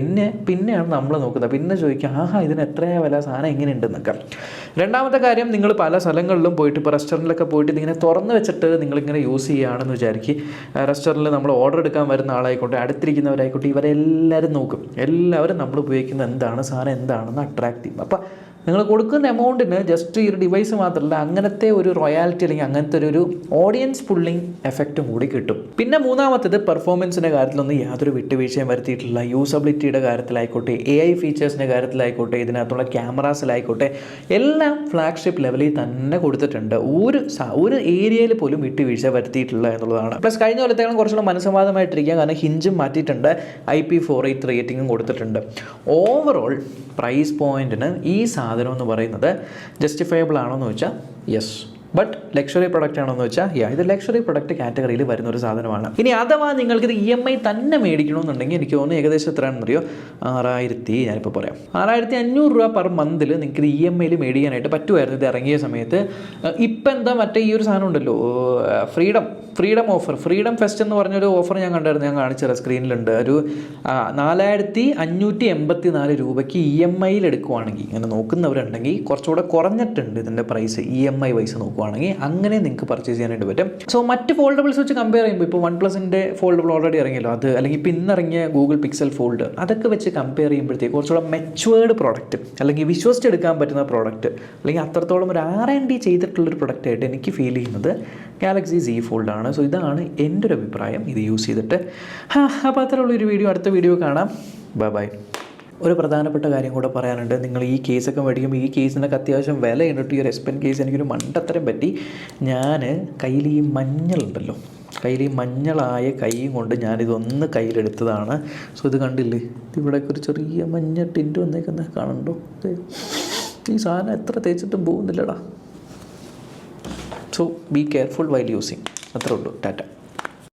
പിന്നെയാണ് നമ്മൾ നോക്കുന്നത്. പിന്നെ ചോദിക്കുക ആഹാ ഇതിന് എത്രയാ വില, സാധനം എങ്ങനെ ഉണ്ടെന്നൊക്കെ. രണ്ടാമത്തെ കാര്യം, നിങ്ങൾ പല സ്ഥലങ്ങളിലും പോയിട്ട് ഇപ്പോൾ റെസ്റ്റോറൻറ്റിലൊക്കെ പോയിട്ട് ഇതിങ്ങനെ തുറന്ന് വെച്ചിട്ട് നിങ്ങളിങ്ങനെ യൂസ് ചെയ്യുകയാണെന്ന് വിചാരിക്കും. റെസ്റ്റോറൻറ്റിൽ നമ്മൾ ഓർഡർ എടുക്കാൻ വരുന്ന ആളായിക്കോട്ടെ, അടുത്തിരിക്കുന്നവരായിക്കോട്ടെ, ഇവരെല്ലാവരും നോക്കും. എല്ലാവരും നമ്മൾ ഉപയോഗിക്കുന്ന എന്താണ് സാധനം എന്താണെന്ന് അട്രാക്ട് ചെയ്യും. അപ്പോൾ നിങ്ങൾ കൊടുക്കുന്ന എമൗണ്ടിന് ജസ്റ്റ് ഈ ഒരു ഡിവൈസ് മാത്രമല്ല അങ്ങനത്തെ ഒരു റോയാലിറ്റി അല്ലെങ്കിൽ അങ്ങനത്തെ ഒരു ഓഡിയൻസ് പുള്ളിങ് എഫക്റ്റും കൂടി കിട്ടും. പിന്നെ മൂന്നാമത്തേത് പെർഫോമൻസിൻ്റെ കാര്യത്തിലൊന്നും യാതൊരു വിട്ടുവീഴ്ചയും വരുത്തിയിട്ടില്ല. യൂസബിലിറ്റിയുടെ കാര്യത്തിലായിക്കോട്ടെ, AI ഫീച്ചേഴ്സിൻ്റെ കാര്യത്തിലായിക്കോട്ടെ, ഇതിനകത്തുള്ള ക്യാമറാസിലായിക്കോട്ടെ, എല്ലാം ഫ്ലാഗ്ഷിപ്പ് ലെവലിൽ തന്നെ കൊടുത്തിട്ടുണ്ട്. ഒരു ഏരിയയിൽ പോലും വിട്ടുവീഴ്ച വരുത്തിയിട്ടില്ല എന്നുള്ളതാണ്. പ്ലസ് കഴിഞ്ഞ കൊല്ലത്തേക്കാളും കുറച്ചുകൂടെ മനസ്സമാധാനമായിട്ടിരിക്കുക, കാരണം ഹിഞ്ചും മാറ്റിയിട്ടുണ്ട്, IP483 റേറ്റിംഗും കൊടുത്തിട്ടുണ്ട്. ഓവറോൾ പ്രൈസ് പോയിന്റിന് ഈ സാധനം എന്ന് പറയുന്നത് ജസ്റ്റിഫയബിൾ ആണോ എന്ന് വെച്ചാൽ യെസ്. ബട്ട് ലക്ഷറി പ്രൊഡക്റ്റ് ആണോ എന്ന് വെച്ചാൽ ഇത് ലക്ഷറി പ്രൊഡക്റ്റ് കാറ്റഗറിയിൽ വരുന്ന ഒരു സാധനമാണ്. ഇനി അഥവാ നിങ്ങൾക്കിത് EMI തന്നെ മേടിക്കണമെന്നുണ്ടെങ്കിൽ എനിക്ക് തോന്നുന്നു ഏകദേശം എത്രയാണെന്നറിയോ, 6000, ഞാനിപ്പോൾ പറയാം 6500 രൂപ പെർ മന്തിൽ നിങ്ങൾക്ക് ഇത് EMIയിൽ മേടിക്കാനായിട്ട് പറ്റുമായിരുന്നു ഇത് ഇറങ്ങിയ സമയത്ത്. ഇപ്പം എന്താ മറ്റേ ഈ ഒരു സാധനം ഉണ്ടല്ലോ, ഫ്രീഡം ഓഫർ, ഫ്രീഡം ഫെസ്റ്റ് എന്ന് പറഞ്ഞൊരു ഓഫർ ഞാൻ കണ്ടായിരുന്നു, ഞാൻ കാണിച്ചുതരാം, സ്ക്രീനിലുണ്ട്. ഒരു 4584 രൂപയ്ക്ക് EMIയിൽ എടുക്കുവാണെങ്കിൽ, ഇങ്ങനെ നോക്കുന്നവരുണ്ടെങ്കിൽ കുറച്ചുകൂടെ കുറഞ്ഞിട്ടുണ്ട് ഇതിൻ്റെ പ്രൈസ് EMI വൈസ് നോക്കുവാണെങ്കിൽ. അങ്ങനെ നിങ്ങൾക്ക് പർച്ചേസ് ചെയ്യാനായിട്ട് പറ്റും. സോ മറ്റ് ഫോൾഡബിൾസ് വെച്ച് കമ്പയർ ചെയ്യുമ്പോൾ ഇപ്പോൾ OnePlusൻ്റെ ഫോൾഡബിൾ ഓൾറെഡി ഇറങ്ങിയല്ലോ, അത് അല്ലെങ്കിൽ ഇപ്പോൾ ഇന്നിറങ്ങിയ ഗൂഗിൾ പിക്സൽ ഫോൾഡ്, അതൊക്കെ വെച്ച് കമ്പയർ ചെയ്യുമ്പോഴത്തേക്ക് കുറച്ചുകൂടെ മെച്ചുവേർഡ് പ്രോഡക്റ്റ് അല്ലെങ്കിൽ വിശ്വസിച്ചെടുക്കാൻ പറ്റുന്ന പ്രോഡക്റ്റ് അല്ലെങ്കിൽ അത്രത്തോളം ഒരു R&D ചെയ്തിട്ടുള്ളൊരു പ്രൊഡക്റ്റായിട്ട് എനിക്ക് ഫീൽ ചെയ്യുന്നത് ഗാലക്സി Z ഫോൾഡാണ്. സോ ഇതാണ് എൻ്റെ ഒരു അഭിപ്രായം ഇത് യൂസ് ചെയ്തിട്ട്. അപ്പോൾ അത്രയുള്ളൊരു വീഡിയോ, അടുത്ത വീഡിയോ കാണാം. ബൈ. ഒരു പ്രധാനപ്പെട്ട കാര്യം കൂടെ പറയാനുണ്ട്. നിങ്ങൾ ഈ കേസൊക്കെ മേടിക്കുമ്പോൾ ഈ കേസിനൊക്കെ അത്യാവശ്യം വില കണ്ടിട്ട് ഈ ഒരു S Pen കേസ് എനിക്കൊരു മണ്ടത്തരം പറ്റി. ഞാൻ കയ്യിൽ ഈ മഞ്ഞളുണ്ടല്ലോ, കയ്യിൽ ഈ മഞ്ഞളായ കൈയും കൊണ്ട് ഞാനിതൊന്ന് കയ്യിലെടുത്തതാണ്. സോ ഇത് കണ്ടില്ലേ, ഇവിടെയൊക്കെ ഒരു ചെറിയ മഞ്ഞ ടിൻറ്റ് വന്നേക്കുന്നത് കാണുന്നുണ്ടോ? ഈ സാധനം എത്ര തേച്ചിട്ടും പോകുന്നില്ലടാ. So be careful while using. അത്രേ ഉള്ളൂ. ടാറ്റ.